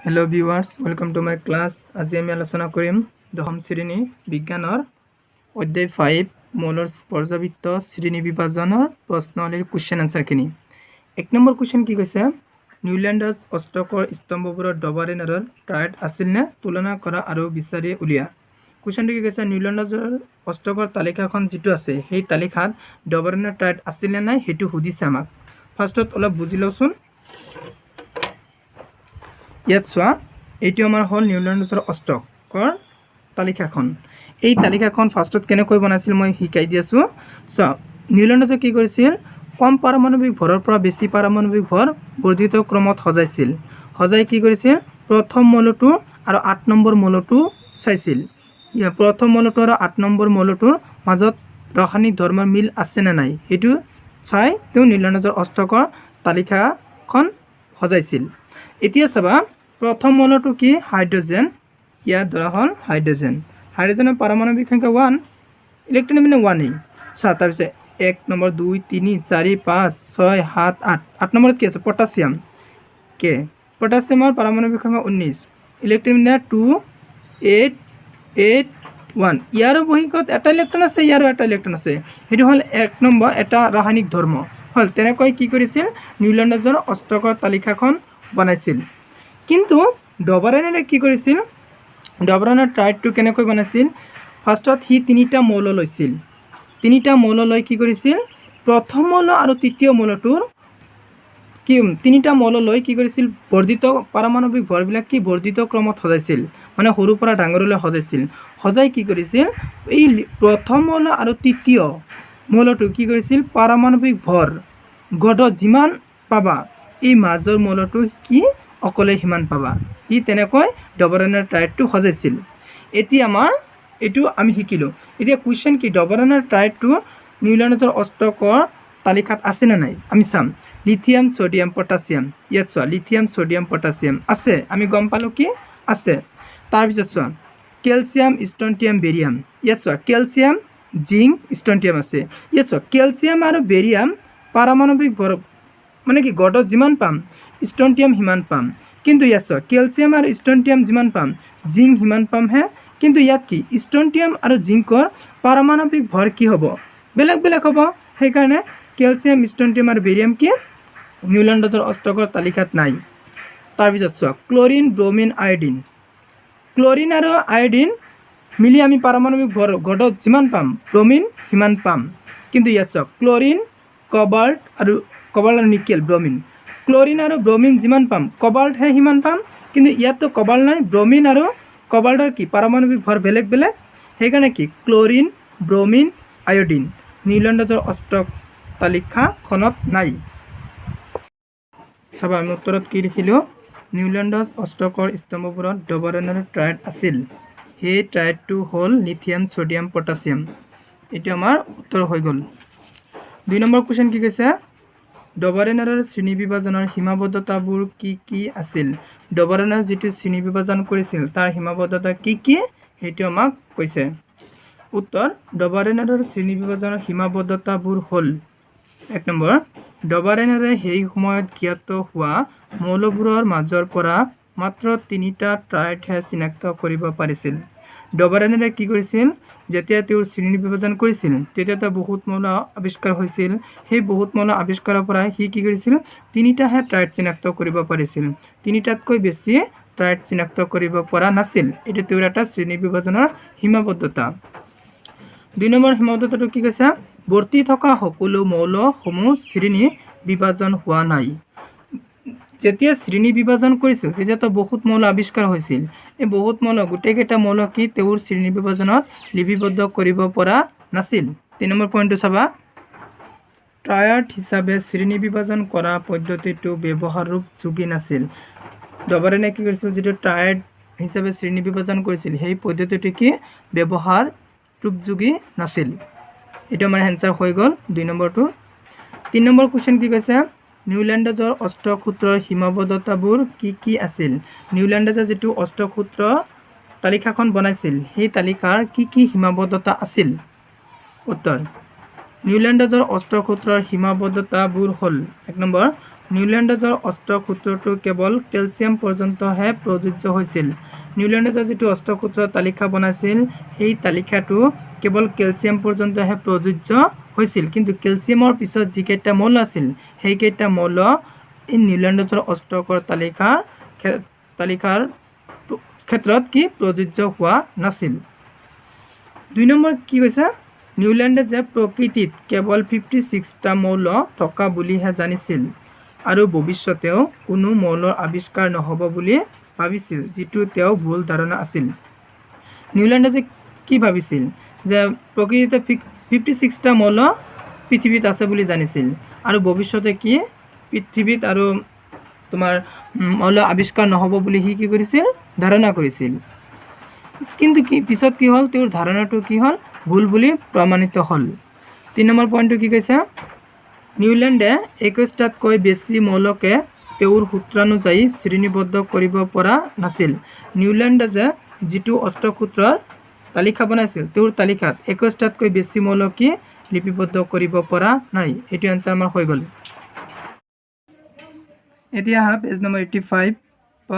Hello viewers welcome to my class. আজি আমি আলোচনা কৰিম দশম শ্ৰেণী বিজ্ঞানৰ অধ্যায় 5 মৌলৰ পৰ্যাবৃত্ত শ্ৰেণী বিভাজনৰ প্ৰশ্নাৱলীৰ কোৱেশ্চন আনসাৰখিনি। 1 নম্বৰ কোৱেশ্চন কি কৈছে, নিউল্যান্ডাছ অষ্টকৰ স্তম্ভবোৰত ডবাৰেনাৰৰ টায়াৰ্ড আছিল নে তুলনা কৰা আৰু বিচাৰি উলিয়া। কোৱেশ্চনটো কি কৈছে, নিউল্যান্ডাছৰ অষ্টকৰ তালিকাখন যেটো আছে সেই তালিকাত ডবাৰেনাৰ টায়াৰ্ড আছিল নে নাই হেতু সুধিছে আমাক। ফাৰ্স্টত অলপ বুজি লওঁচোন। ইয়াত চোৱা, এইটো আমাৰ হল নিউল্যান্ডাছৰ অষ্টকৰ তালিকাখন। এই তালিকাখন ফাৰ্স্টত কেনেকৈ বনাইছিল মই শিকাই দি আছো। চোৱা, নিউল্যান্ডাছে কি কৰিছিল, কম পাৰমাণৱিক ভৰৰ পৰা বেছি পাৰমাণৱিক ভৰ বৰ্ধিত ক্ৰমত সজাইছিল। সজাই কি কৰিছিল, প্ৰথম মৌলটো আৰু 8 নম্বৰ মৌলটো চাইছিল। প্ৰথম মৌলটো আৰু 8 নম্বৰ মৌলটোৰ মাজত ৰাসায়নিক ধৰ্মৰ মিল আছে নে নাই হেতু চাই তেওঁ নিউল্যান্ডাছৰ অষ্টকৰ তালিকাখন সজাইছিল। এতিয়া চাবা, প্ৰথম মৌলটো কি হাইড্ৰোজেন, ইয়াত ধৰা হল হাইড্ৰোজেন। হাইড্ৰোজেনৰ পাৰমাণৱিক সংখ্যা 1, ইলেক্ট্ৰন মানে 1 এই। চোৱা তাৰপিছত 1 নম্বৰ 2 3 4 5 6 7 8 8 নম্বৰত কি আছে পটাছিয়াম কে। পটাছিয়ামৰ পাৰমাণৱিক সংখ্যা 19, ইলেক্ট্ৰন মানে 2 8 8 1। ইয়াৰো বহিকত এটা ইলেক্ট্ৰন আছে, ইয়াৰো এটা ইলেক্ট্ৰন আছে, হেতু হল 1 নম্বৰ এটা ৰাসায়নিক ধৰ্ম হল। তেনেকৈ কি কৰিছিল, নিউল্যান্ডাছৰ অষ্টকৰ তালিকাখন বনাইছিল। কিন্তু ডবাৰেনাৰে কি কৰিছিল, ডবাৰেনাৰ টায়াৰ্ডটো কেনেকৈ বনাইছিল, ফাৰ্স্টত সি 3টা মৌল লৈছিল। 3টা মৌল লৈ কি কৰিছিল, প্ৰথম মৌল আৰু তৃতীয় মৌলটোৰ কি 3টা মৌল লৈ কি কৰিছিল, বৰ্ধিত পাৰমাণৱিক ভৰবিলাক কি বৰ্ধিত ক্ৰমত সজাইছিল, মানে সৰুৰ পৰা ডাঙৰলৈ সজাইছিল। সজাই কি কৰিছিল, এই প্ৰথম মৌল আৰু তৃতীয় মৌলটো কি কৰিছিল, পাৰমাণৱিক ভৰ গড় যিমান পাবা এই মাজৰ মৌলটো কি অকলে সিমান পাবা। ই তেনেকৈ ডবাৰেনাৰ টায়াৰ্ডটো সজাইছিল। এতিয়া আমাৰ এইটো আমি শিকিলো। এতিয়া কুৱেশ্চন কি, ডবাৰেনাৰ টায়াৰ্ডটো নিউল্যান্ডাছৰ অষ্টকৰ তালিকাত আছে নে নাই আমি চাম। লিথিয়াম সোডিয়াম পটাছিয়াম, ইয়াত চোৱা লিথিয়াম সোডিয়াম পটাছিয়াম আছে, আমি গম পালো কি আছে। তাৰপিছত চোৱা কেলছিয়াম ষ্ট্ৰণ্টিয়াম বেৰিয়াম, ইয়াত চোৱা কেলছিয়াম জিংক ষ্ট্ৰণ্টিয়াম আছে। ইয়াত চোৱা কেলছিয়াম আৰু বেৰিয়াম পাৰমাণৱিক ভৰ মানে কি গড়ত যিমান পাম ষ্ট্ৰণ্টিয়াম সিমান পাম, কিন্তু ইয়াত চোৱা কেলছিয়াম আৰু ষ্ট্ৰণ্টিয়াম যিমান পাম জিংক সিমান পাম হে। কিন্তু ইয়াত কি ষ্ট্ৰণ্টিয়াম আৰু জিংকৰ পাৰমাণৱিক ভৰ কি হ'ব, বেলেগ বেলেগ হ'ব। সেইকাৰণে কেলছিয়াম ষ্ট্ৰণ্টিয়াম আৰু বেৰিয়াম কি নিউল্যান্ডাছৰ অষ্টকৰ তালিকাত নাই। তাৰপিছত চোৱা ক্লৰিন ব্ৰমিন আয়োডিন, ক্লৰিন আৰু আয়োডিন মিলি আমি পাৰমাণৱিক ভৰ গড়ত যিমান পাম ব্ৰমিন সিমান পাম। কিন্তু ইয়াত চোৱা ক্লৰিন কবাল্ট আৰু নিকেল ব্ৰমিন, ক্লৰিন আৰু ব্ৰমিন যিমান পাম কবাল্টহে সিমান পাম, কিন্তু ইয়াততো কবাল্ট নাই, ব্ৰমিন আৰু কবাল্টৰ কি পাৰমাণৱিক ভৰ বেলেগ বেলেগ। সেইকাৰণে কি ক্লৰিন ব্ৰমিন আয়োডিন নিউল্যান্ডাছৰ অষ্টক তালিকাখনত নাই। চাবা আমি উত্তৰত কি লিখিলোঁ, নিউল্যান্ডাছ অষ্টকৰ স্তম্ভবোৰত ডবাৰেনাৰ টায়াৰ্ড আছিল, সেই টায়াৰ্ডটো হ'ল লিথিয়াম সোডিয়াম পটাছিয়াম। এইটো আমাৰ উত্তৰ হৈ গ'ল। 2 নম্বৰ কুৱেশ্চন কি কৈছে, ডবাৰেনাৰৰ শ্ৰেণী বিভাজনৰ সীমাবদ্ধতাবোৰ কি কি আছিল। ডবাৰেনাৰ যিটো শ্ৰেণী বিভাজন কৰিছিল তাৰ সীমাবদ্ধতা কি কি সেইটো আমাক কৈছে। উত্তৰ, ডবাৰেনাৰৰ শ্ৰেণী বিভাজনৰ সীমাবদ্ধতাবোৰ হ'ল 1 নম্বৰ, ডবাৰেনাৰে সেই সময়ত জ্ঞাত হোৱা মৌলবোৰৰ মাজৰ পৰা মাত্ৰ 3টা টায়াৰ্ডহে চিনাক্ত কৰিব পাৰিছিল। ডবাৰেনাৰে কি কৰিছিল, যেতিয়া তেওঁৰ শ্ৰেণী বিভাজন কৰিছিল তেতিয়াতো বহুত মৌল আৱিষ্কাৰ হৈছিল। সেই বহুত মৌল আৱিষ্কাৰৰ পৰা সি কি কৰিছিল, 3টাহে টায়াৰ্ড চিনাক্ত কৰিব পাৰিছিল, 3টাতকৈ বেছি টায়াৰ্ড চিনাক্ত কৰিব পৰা নাছিল। এইটো তেওঁৰ এটা শ্ৰেণী বিভাজনৰ সীমাবদ্ধতা। 2 নম্বৰ সীমাবদ্ধতাটো কি কৈছে, বৰ্তি থকা সকলো মৌলসমূহ শ্ৰেণী বিভাজন হোৱা নাই। যেতিয়া শ্ৰেণী বিভাজন কৰিছিল তেতিয়াতো বহুত মৌল আৱিষ্কাৰ হৈছিল, এই বহুত মৌল গোটেইকেইটা মৌল কি তেওঁৰ শ্ৰেণী বিভাজনত লিপিবদ্ধ কৰিব পৰা নাছিল। 3 নম্বৰ পইণ্টটো চাবা, টায়াৰ্ড হিচাপে শ্ৰেণী বিভাজন কৰা পদ্ধতিটো ব্যৱহাৰোপযোগী নাছিল। ডবাৰেনে কি কৰিছিল, যিটো টায়াৰ্ড হিচাপে শ্ৰেণী বিভাজন কৰিছিল সেই পদ্ধতিটো কি ব্যৱহাৰোপযোগী নাছিল। এটা মানে এনসাৰ হৈ গ'ল 2 নম্বৰটো। 3 নম্বৰ কুৱেশ্চন কি কৈছে, নিউল্যান্ডাছৰ অষ্টসূত্ৰৰ সীমাবদ্ধতাবোৰ কি কি আছিল। নিউল্যান্ডাছে যিটো অষ্টসূত্ৰ তালিকাখন বনাইছিল সেই তালিকাৰ কি কি সীমাবদ্ধতা আছিল। উত্তৰ, নিউল্যান্ডাছৰ অষ্টসূত্ৰৰ সীমাবদ্ধতাবোৰ হ'ল 1 নম্বৰ, নিউল্যান্ডজৰ অষ্টক সূত্ৰটো কেৱল কেলছিয়াম পৰ্যন্তহে প্ৰযোজ্য হৈছিল। নিউল্যান্ডজৰ যিটো অষ্টক সূত্ৰৰ তালিকা বনাইছিল সেই তালিকাটো কেৱল কেলছিয়াম পৰ্যন্তহে প্ৰযোজ্য হৈছিল, কিন্তু কেলছিয়ামৰ পিছত যিকেইটা মৌল আছিল সেইকেইটা মৌল এই নিউল্যান্ডজৰ অষ্টকৰ তালিকাৰ ক্ষেত্ৰত কি প্ৰযোজ্য হোৱা নাছিল। 2 নম্বৰ কি কৈছে, নিউল্যান্ডে যে প্ৰকৃতিত কেৱল 56টা মৌল থকা বুলিহে জানিছিল আৰু ভৱিষ্যতেও কোনো মৌলৰ আৱিষ্কাৰ নহ'ব বুলি ভাবিছিল, যিটো তেওঁ ভুল ধাৰণা আছিল। নিউল্যান্ডে যে কি ভাবিছিল যে প্ৰকৃতিতে 56টা মৌল পৃথিৱীত আছে বুলি জানিছিল আৰু ভৱিষ্যতে কি পৃথিৱীত আৰু তোমাৰ মৌল আৱিষ্কাৰ নহ'ব বুলি সি কি কৰিছিল, ধাৰণা কৰিছিল। কিন্তু কি পিছত কি হ'ল, তেওঁৰ ধাৰণাটো কি হ'ল, ভুল বুলি প্ৰমাণিত হ'ল। 3 নম্বৰ পইণ্টটো কি কৈছে, নিউল্যান্ডে 21টাতকৈ বেছি মৌলকে তেওঁৰ সূত্ৰানুযায়ী শ্ৰেণীবদ্ধ কৰিব পৰা নাছিল। নিউল্যান্ডে যে যিটো অষ্টক সূত্ৰৰ তালিকা বনাইছিল তেওঁৰ তালিকাত 21টাতকৈ বেছি মৌল কি লিপিবদ্ধ কৰিব পৰা নাই। এইটো এনচাৰ আমাৰ হৈ গ'ল। এতিয়া আহা পেজ নম্বৰ 85ত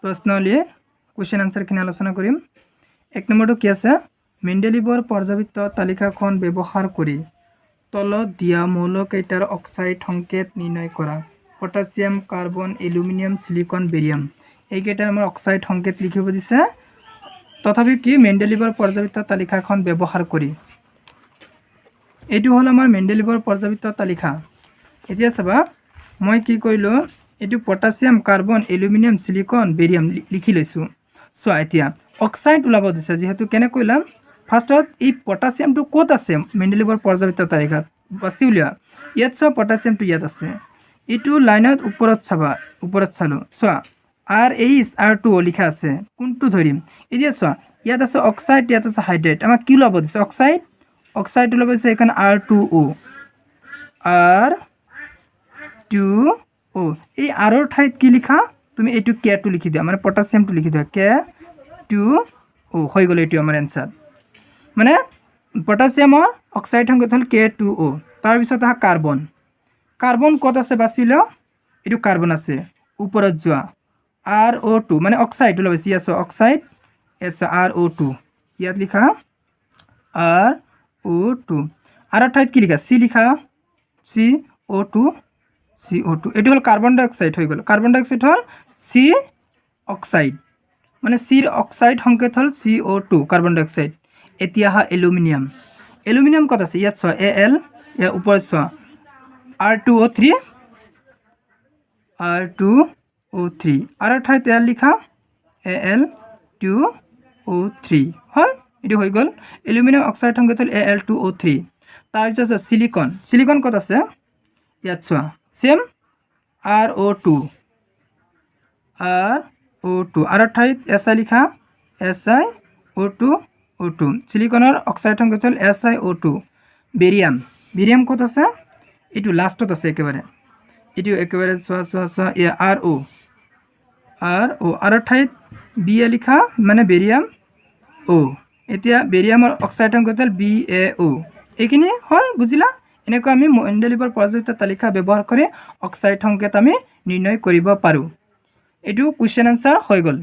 প্ৰশ্নাৱলী কুৱেশ্যন আনচাৰখিনি আলোচনা কৰিম। 1 নম্বৰটো কি আছে, মেণ্ডেলিভৰ পৰ্যাবৃত্ত তালিকাখন ব্যৱহাৰ কৰি তলত দিয়া মৌলকেইটাৰ অক্সাইড সংকেত নিৰ্ণয় কৰা। Potassium, carbon, aluminium, silicon, barium এইকেইটাৰ আমাৰ অক্সাইড সংকেত লিখিব দিছে, তথাপি কি মেণ্ডেলিভৰ পৰ্যাবৃত্ত তালিকাখন ব্যৱহাৰ কৰি। এইটো হ'ল আমাৰ মেণ্ডেলিভৰ পৰ্যাবৃত্ত তালিকা। এতিয়া চাবা মই কি কৰিলোঁ, এইটো potassium, carbon, aluminium, silicon, barium লিখি লৈছোঁ। চোৱা এতিয়া অক্সাইড ওলাব দিছে, যিহেতু কেনেকৈ ওলাম, ফাৰ্ষ্টত এই পটাছিয়ামটো ক'ত আছে মেণ্ডেলিভৰ পৰ্যাবৃত্ত তালিকাত বাছি উলিওৱা। ইয়াত চোৱা পটাছিয়ামটো ইয়াত আছে, এইটো লাইনত ওপৰত চাবা, ওপৰত চালোঁ চোৱা RH2O লিখা আছে, কোনটো ধৰিম। এতিয়া চোৱা ইয়াত আছে অক্সাইড, ইয়াত আছে হাইড্ৰেট, আমাক কি ওলাব দিছে, অক্সাইড ওলাব দিছে, এইখন R2O, R2O। এই আৰৰ ঠাইত কি লিখা, তুমি এইটো K2 লিখি দিয়া, মানে পটাছিয়ামটো লিখি দিয়া, K2O হৈ গ'ল। এইটো আমাৰ এনচাৰ, মানে পটাছিয়ামৰ অক্সাইড সংকেত হ'ল K2O। তাৰপিছত আহা কাৰ্বন ক'ত আছে বাছি লওঁ, এইটো কাৰ্বন আছে ওপৰত যোৱা, RO2 মানে অক্সাইড ওলাব দিছে, আছে অক্সাইড, আছে RO2, ইয়াত লিখা RO2। আৰৰ ঠাইত কি লিখা, C লিখা, CO2, এইটো হ'ল কাৰ্বন ডাই অক্সাইড হৈ গ'ল। কাৰ্বন ডাই অক্সাইড হ'ল C অক্সাইড, মানে চিৰ অক্সাইড সংকেত হ'ল CO2 কাৰ্বন ডাই অক্সাইড। এতিয়া আহা এলুমিনিয়াম ক'ত আছে, ইয়াত চোৱা Al, ইয়াৰ ওপৰত চোৱা R2O3, আৰৰ ঠাইত ইয়াত লিখা Al2O3 হ'ল, এইটো হৈ গ'ল। এলুমিনিয়াম অক্সাইড সংকেত হ'ল Al2O3। তাৰপিছত সিলিকন ক'ত আছে, ইয়াত চোৱা চেম RO2, আৰৰ ঠাইত SI লিখা SiO2, সিলিকনৰ অক্সাইড সংকেত হ'ল SiO2। বেৰিয়াম ক'ত আছে, এইটো লাষ্টত আছে একেবাৰে, এইটো একেবাৰে চোৱা RO, আৰৰ ঠাইত BA লিখা, মানে বেৰিয়াম O। এতিয়া বেৰিয়ামৰ অক্সাইড সংকেত হ'ল BaO। এইখিনি হ'ল, বুজিলা। এনেকৈ আমি মেণ্ডেলিভৰ পৰ্যাবৃত্ত তালিকা ব্যৱহাৰ কৰি অক্সাইড সংকেত আমি নিৰ্ণয় কৰিব পাৰোঁ। এইটো কুৱেশ্যন আনচাৰ হৈ গ'ল।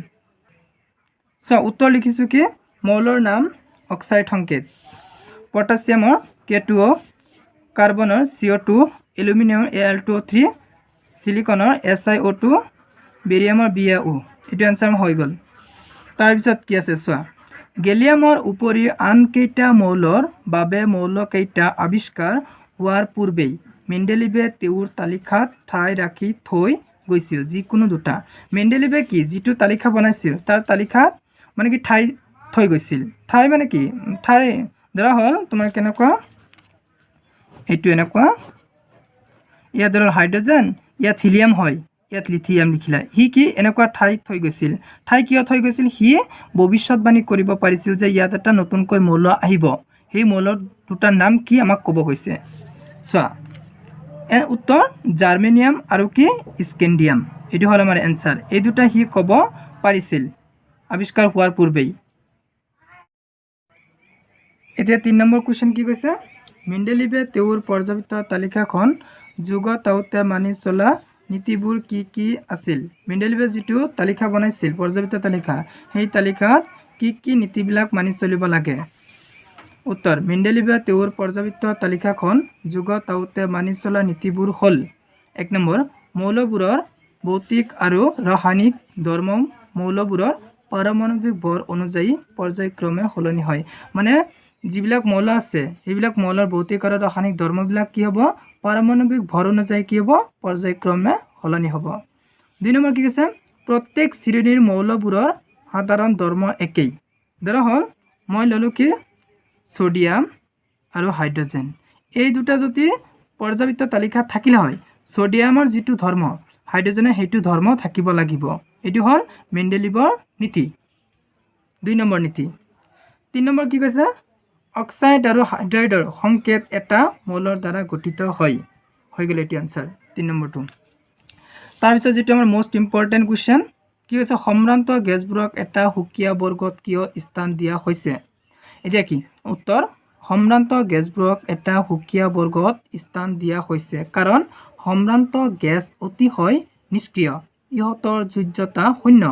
চোৱা উত্তৰ লিখিছোঁ কি, মৌলৰ নাম অক্সাইড সংকেত, পটাছিয়ামৰ K2O, কাৰ্বনৰ CO2, এলুমিনিয়ামৰ Al2O3, সিলিকনৰ SiO2, বেৰিয়ামৰ BaO। এইটো এনচাৰ হৈ গ'ল। তাৰপিছত কি আছে চোৱা, গেলিয়ামৰ উপৰিও আন কেইটা মৌলৰ বাবে মৌলকেইটা আৱিষ্কাৰ হোৱাৰ পূৰ্বেই মেণ্ডেলিভে তেওঁৰ তালিকাত ঠাই ৰাখি থৈ গৈছিল যিকোনো দুটা। মেণ্ডেলিভে কি যিটো তালিকা বনাইছিল তাৰ তালিকাত মানে কি ঠাই থৈ গৈছিল। ঠাই মানে কি, ঠাই ধৰা হ'ল তোমাৰ কেনেকুৱা, এইটো এনেকুৱা, ইয়াত ধৰা হাইড্ৰজেন, ইয়াত হিলিয়াম হয়, ইয়াত লিথিয়াম লিখিলা, সি কি এনেকুৱা ঠাইত থৈ গৈছিল। ঠাই কিয় থৈ গৈছিল, সি ভৱিষ্যতবাণী কৰিব পাৰিছিল যে ইয়াত এটা নতুনকৈ মৌল আহিব, সেই মৌলৰ দুটাৰ নাম কি আমাক ক'ব গৈছে। চোৱা উত্তৰ জাৰ্মেনিয়াম আৰু কি স্কেণ্ডিয়াম, এইটো হ'ল আমাৰ এনচাৰ। এই দুটা সি ক'ব পাৰিছিল আৱিষ্কাৰ হোৱাৰ পূৰ্বেই। এতিয়া 3 নম্বৰ কুৱেশ্যন কি কৈছে, মেণ্ডেলিভে তেওঁৰ পৰ্যাবৃত্ত তালিকাখন যুগত মানি চলা নীতিবোৰ কি আছিল মেণ্ডেলিভে যিটো তালিকা বনাইছিল পৰ্যাবৃত্ত তালিকা সেই তালিকাত কি নীতিবিলাক মানি চলিব লাগে উত্তৰ মেণ্ডেলিভে তেওঁৰ পৰ্যাবৃত্ত তালিকাখন যুগত মানি চলা নীতিবোৰ হ'ল 1 নম্বৰ মৌলবোৰৰ ভৌতিক আৰু ৰাসায়নিক ধৰ্ম মৌলবোৰৰ পাৰমাণৱিক ভৰ অনুযায়ী পৰ্যায়ক্ৰমে সলনি হয় মানে যিবিলাক মৌল আছে সেইবিলাক মৌলৰ ভৌতিক আৰু ৰাসায়নিক ধৰ্মবিলাক কি হ'ব পাৰমাণৱিক ভৰ অনুযায়ী কি হ'ব পৰ্যায়ক্ৰমে সলনি হ'ব 2 নম্বৰ কি কৈছে প্ৰত্যেক শ্ৰেণীৰ মৌলবোৰৰ সাধাৰণ ধৰ্ম একেই ধৰা হ'ল মই ললো কি সোডিয়াম আৰু হাইড্ৰোজেন এই দুটা যদি পৰ্যাবৃত্ত তালিকাত থাকিলে হয় সোডিয়ামৰ যিটো ধৰ্ম হাইড্ৰোজেনৰ সেইটো ধৰ্ম থাকিব লাগিব এটো হ'ল মেণ্ডেলিভৰ নীতি 2 নম্বৰ নীতি 3 নম্বৰ কি কৈছে অক্সাইড আৰু হাইড্ৰাইডৰ সংকেত এটা মৌলৰ দ্বাৰা গঠিত হয় হৈ গ'ল এটো আনসাৰ 3 নম্বৰটো তাৰ পিছত যেটো আমাৰ মোস্ট ইম্পৰ্টেন্ট কোৱেশ্চন কি হৈছে সম্ভ্ৰান্ত গেছবোৰক এটা হুকিয়া বৰ্গত কিয় স্থান দিয়া হৈছে এতিয়া কি উত্তৰ সম্ভ্ৰান্ত গেছবোৰক এটা হুকিয়া বৰ্গত স্থান দিয়া হৈছে কাৰণ সম্ভ্ৰান্ত গেছ অতি হয় নিষ্ক্ৰিয় ইহতৰ যোজ্যতা শূন্য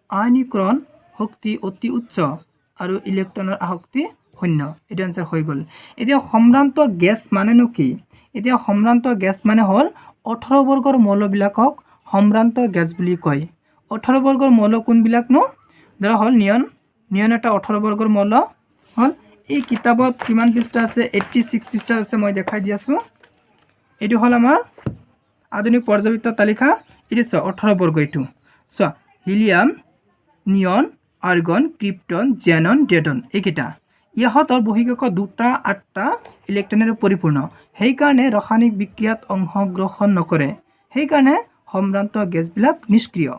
আয়নীকৰণ শক্তি অতি উচ্চ আৰু ইলেক্ট্ৰনৰ আসক্তি শূন্য এটা আনসাৰ হৈ গ'ল এতিয়া সম্ভ্ৰান্ত গেছ মানেনো কি এতিয়া সম্ভ্ৰান্ত গেছ মানে হ'ল 18 বৰ্গৰ মৌলবিলাকক সম্ভ্ৰান্ত গেছ বুলি কয় 18 বৰ্গৰ মৌল কোনবিলাকনো ধৰা হ'ল নিয়ন এটা 18 বৰ্গৰ মৌল হ'ল এই কিতাপত কিমান পৃষ্ঠা আছে 86 পৃষ্ঠা আছে মই দেখাই দি আছো এটো হ'ল আমাৰ আধুনিক পৰ্যাবৃত্ত তালিকা এটো 18 বৰ্গ এটো সো হিলিয়াম নিয়ন আৰ্গন ক্ৰিপ্টন জেনন ডেটন এইকেইটা ইহঁতৰ বহিকক্ষ 2টা 8টা ইলেক্ট্ৰনেৰে পৰিপূৰ্ণ সেই কাৰণে ৰাসায়নিক বিক্ৰিয়াত অংশগ্ৰহণ নকৰে সেই কাৰণে সম্ভ্ৰান্ত গেছবিলাক নিষ্ক্ৰিয়